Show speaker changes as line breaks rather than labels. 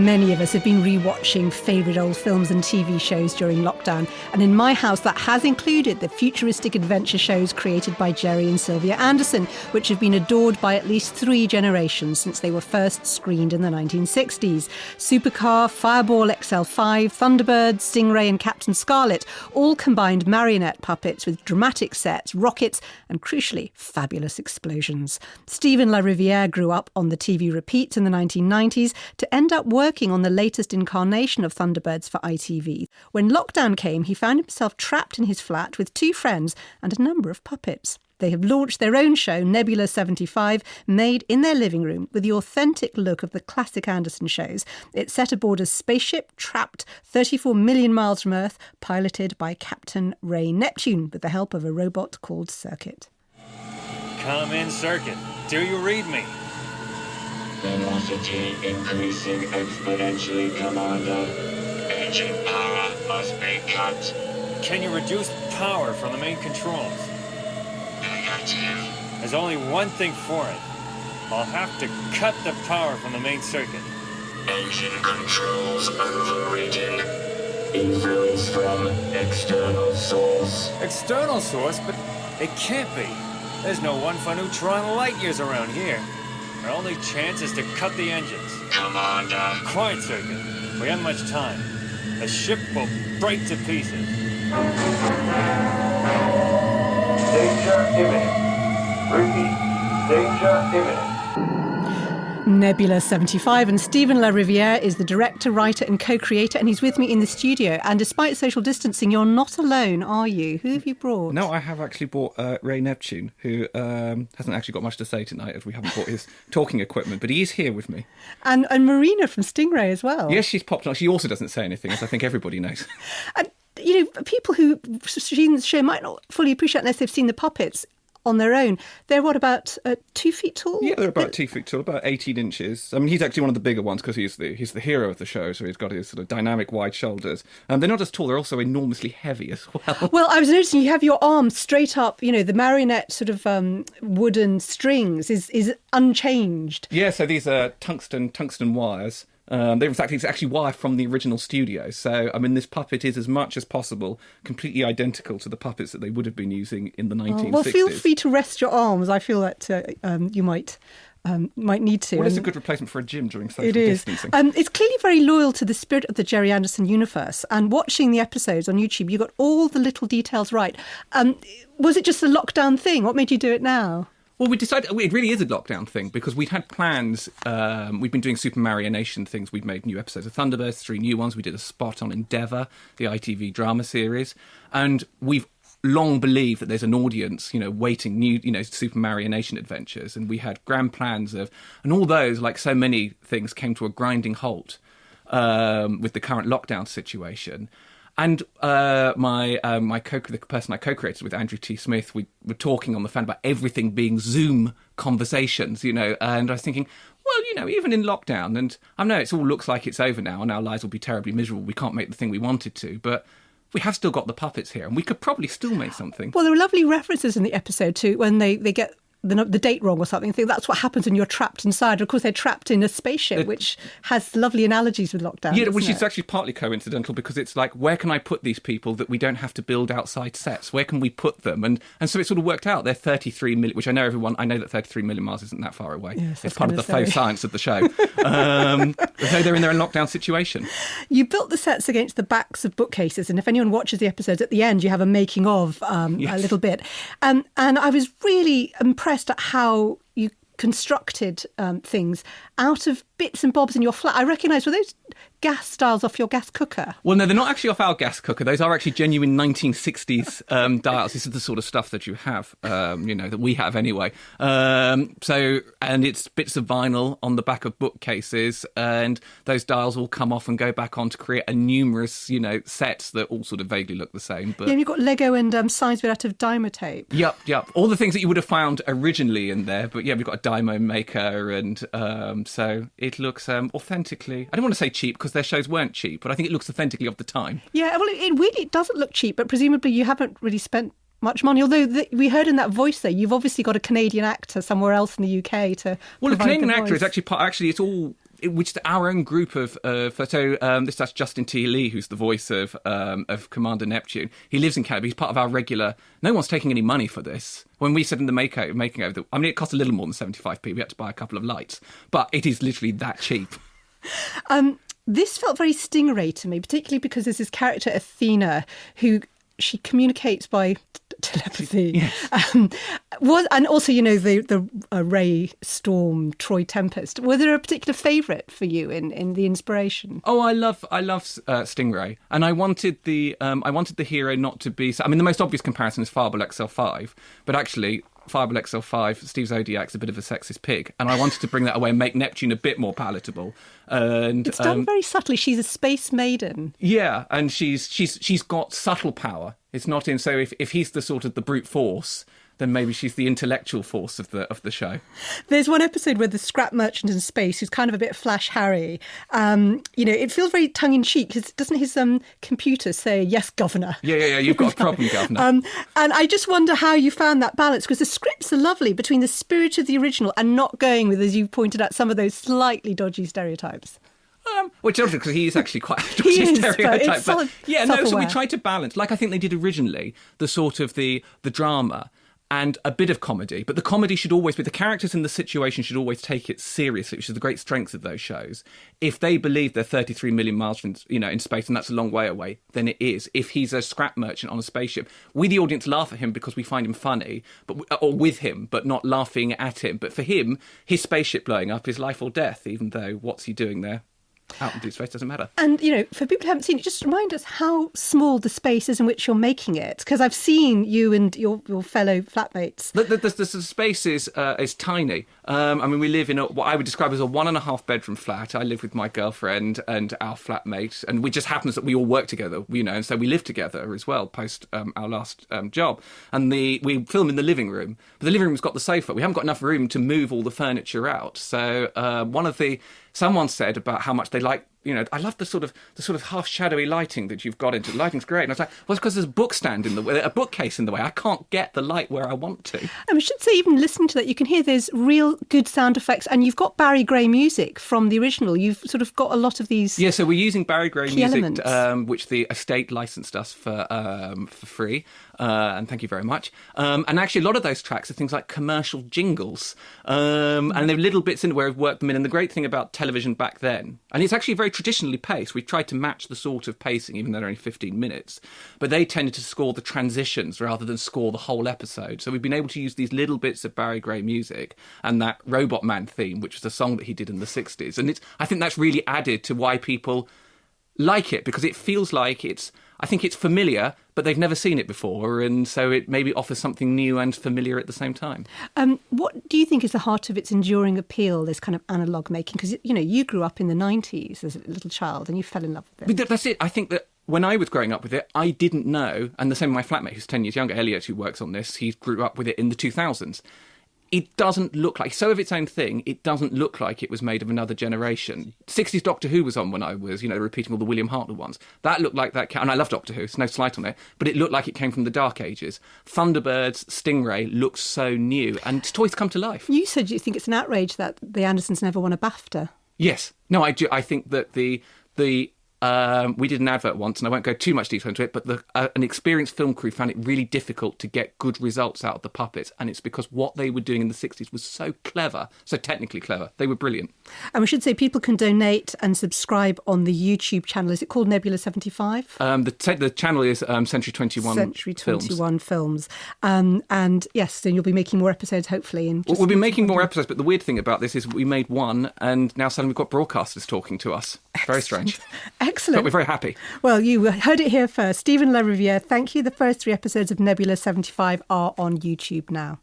Many of us have been rewatching favourite old films and TV shows during lockdown, and in my house that has included the futuristic adventure shows created by Jerry and Sylvia Anderson, which have been adored by at least 3 generations since they were first screened in the 1960s. Supercar, Fireball XL5, Thunderbirds, Stingray and Captain Scarlet all combined marionette puppets with dramatic sets, rockets and, crucially, fabulous explosions. Stephen La Rivière grew up on the TV repeats in the 1990s to end up working on the latest incarnation of Thunderbirds for ITV. When lockdown came, he found himself trapped in his flat with 2 friends and a number of puppets. They have launched their own show, Nebula-75, made in their living room with the authentic look of the classic Anderson shows. It's set aboard a spaceship trapped 34 million miles from Earth, piloted by Captain Ray Neptune with the help of a robot called Circuit.
Come in, Circuit. Do you read me?
Velocity increasing exponentially, Commander. Engine power must be cut.
Can you reduce power from the main controls?
Negative.
There's only one thing for it. I'll have to cut the power from the main circuit.
Engine controls overrated. Influence from external source.
External source? But it can't be. There's no 1 for neutron light years around here. Our only chance is to cut the engines.
Commander.
Quiet, Circuit. We haven't much time. The ship will break to pieces.
Danger imminent. Repeat, danger imminent.
Nebula-75, and Stephen La Rivière is the director, writer and co-creator, and he's with me in the studio. And despite social distancing, you're not alone, are you? Who have you brought?
No, I have actually brought Ray Neptune, who hasn't actually got much to say tonight as we haven't brought his talking equipment, but he is here with me.
And Marina from Stingray as well.
Yes, she's popped on. She also doesn't say anything, as I think everybody knows.
And, you know, people who seen the show might not fully appreciate unless they've seen the puppets on their own. They're what, about 2 feet tall?
Yeah, they're about 2 feet tall, about 18 inches. I mean, he's actually one of the bigger ones because he's the hero of the show, so he's got his sort of dynamic wide shoulders. They're not just tall, they're also enormously heavy as well.
Well, I was noticing you have your arms straight up, you know, the marionette sort of wooden strings is unchanged.
Yeah, so these are tungsten wires. It's actually wire from the original studio. So, I mean, this puppet is as much as possible completely identical to the puppets that they would have been using in the 1960s.
Well, feel free to rest your arms. I feel that you might need to.
Well, it's a good replacement for a gym during social distancing.
It's clearly very loyal to the spirit of the Jerry Anderson universe. And watching the episodes on YouTube, you got all the little details right. Was it just a lockdown thing? What made you do it now?
Well, we decided it really is a lockdown thing because we'd had plans. We've been doing Supermarionation things. We've made new episodes of Thunderbirds, 3 new ones. We did a spot on Endeavour, the ITV drama series. And we've long believed that there's an audience, you know, waiting new, you know, Supermarionation adventures. And we had grand plans of, and all those, like so many things, came to a grinding halt with the current lockdown situation. And the person I co-created with, Andrew T. Smith, we were talking on the phone about everything being Zoom conversations, you know, and I was thinking, well, you know, even in lockdown, and I know it all looks like it's over now and our lives will be terribly miserable, we can't make the thing we wanted to, but we have still got the puppets here and we could probably still make something.
Well, there were lovely references in the episode too when they get the date wrong or something. I think that's what happens when you're trapped inside. Of course, they're trapped in a spaceship, which has lovely analogies with lockdown.
Yeah, which is actually partly coincidental because it's like, where can I put these people that we don't have to build outside sets? Where can we put them? And so it sort of worked out. They're 33 million, which I know that 33 million miles isn't that far away.
Yes,
it's part of the faux science of the show. So they're in their lockdown situation.
You built the sets against the backs of bookcases, and if anyone watches the episodes, at the end you have a making of
Yes.
a little bit. And I was really impressed at how you constructed things out of bits and bobs in your flat. I recognise, were those gas styles off your gas cooker?
Well, no, they're not actually off our gas cooker. Those are actually genuine 1960s dials. This is the sort of stuff that you have, you know, that we have anyway. And it's bits of vinyl on the back of bookcases, and those dials all come off and go back on to create a numerous, you know, sets that all sort of vaguely look the same. But
Yeah, and you've got Lego and signs made out of Dymo tape.
Yep. All the things that you would have found originally in there. But yeah, we've got a Dymo maker, and so it looks authentically, I don't want to say cheap because their shows weren't cheap, but I think it looks authentically of the time.
Yeah, well, it really doesn't look cheap, but presumably you haven't really spent much money. Although we heard in that voice there, you've obviously got a Canadian actor somewhere else in the UK to.
Well, the Canadian
voice.
actor is actually it's all which our own group of that's Justin T. Lee, who's the voice of Commander Neptune. He lives in Canada. He's part of our regular. No one's taking any money for this. When we said in the making over, it cost a little more than 75p. We had to buy a couple of lights, but it is literally that cheap.
This felt very Stingray to me, particularly because there's this character Athena who she communicates by telepathy.
Yes.
And also, the Ray Storm, Troy Tempest. Was there a particular favourite for you in the inspiration?
Oh, I love Stingray, and I wanted the hero not to be. The most obvious comparison is Fireball XL5, but actually, Fireball XL5, Steve Zodiac's a bit of a sexist pig, and I wanted to bring that away and make Neptune a bit more palatable. And
it's done very subtly. She's a space maiden.
Yeah, and she's got subtle power. It's not in. So if he's the sort of the brute force, then maybe she's the intellectual force of the show. There's
one episode where the scrap merchant in space, who's kind of a bit Flash Harry, it feels very tongue-in-cheek, because doesn't his computer say, yes, Governor?
Yeah, you've got a problem, Governor.
And I just wonder how you found that balance, because the scripts are lovely between the spirit of the original and not going with, as you pointed out, some of those slightly dodgy stereotypes.
Which is because he is actually quite a dodgy stereotype.
So
we tried to balance, like I think they did originally, the sort of the drama and a bit of comedy, but the comedy should always be, the characters in the situation should always take it seriously, which is the great strength of those shows. If they believe they're 33 million miles from, in space, and that's a long way away, then it is. If he's a scrap merchant on a spaceship, we, the audience, laugh at him because we find him funny, or with him, but not laughing at him. But for him, his spaceship blowing up is life or death, even though what's he doing there? Out in deep space doesn't matter. And,
for people who haven't seen it, just remind us how small the space is in which you're making it. Because I've seen you and your fellow flatmates.
The space is tiny. We live in what I would describe as a 1.5 bedroom flat. I live with my girlfriend and our flatmate, and it just happens that we all work together, and so we live together as well post our last job. And we film in the living room, but the living room's got the sofa. We haven't got enough room to move all the furniture out. So someone said about how much they like, I love the sort of half shadowy lighting that you've got into. The lighting's great. And I was like, well, it's because there's a bookstand in the way, a bookcase in the way. I can't get the light where I want to.
And I should say, even listening to that, you can hear there's real good sound effects, and you've got Barry Gray music from the original. You've sort of got a lot of these.
Yeah, so we're using Barry Gray music, which the estate licensed us for free. And thank you very much. And actually, a lot of those tracks are things like commercial jingles. And there are little bits in where we've worked them in. And the great thing about television back then, and it's actually very traditionally paced. We tried to match the sort of pacing, even though they're only 15 minutes. But they tended to score the transitions rather than score the whole episode. So we've been able to use these little bits of Barry Gray music and that Robot Man theme, which was a song that he did in the 60s. And I think that's really added to why people like it, because it feels like I think it's familiar, but they've never seen it before, and so it maybe offers something new and familiar at the same time.
What do you think is the heart of its enduring appeal, this kind of analogue making? Because, you grew up in the 90s as a little child and you fell in love with it.
But that's it. I think that when I was growing up with it, I didn't know, and the same with my flatmate who's 10 years younger, Elliot, who works on this, he grew up with it in the 2000s. It doesn't look like, so of its own thing, it doesn't look like it was made of another generation. 60s Doctor Who was on when I was, repeating all the William Hartnell ones. That looked like that, and I love Doctor Who, it's no slight on it, but it looked like it came from the Dark Ages. Thunderbirds, Stingray looks so new, and toys come to life.
You said you think it's an outrage that the Andersons never won a BAFTA.
Yes. No, I do. I think that we did an advert once, and I won't go too much detail into it, but an experienced film crew found it really difficult to get good results out of the puppets, and it's because what they were doing in the 60s was so clever, so technically clever. They were brilliant.
And we should say people can donate and subscribe on the YouTube channel. Is it called Nebula-75?
The channel is Century 21
Century 21 Films. And yes, then you'll be making more episodes, hopefully.
We'll be making more episodes, but the weird thing about this is we made one, and now suddenly we've got broadcasters talking to us. Very strange.
Excellent.
But we're very happy.
Well, you heard it here first. Stephen La Rivière, thank you. The first 3 episodes of Nebula-75 are on YouTube now.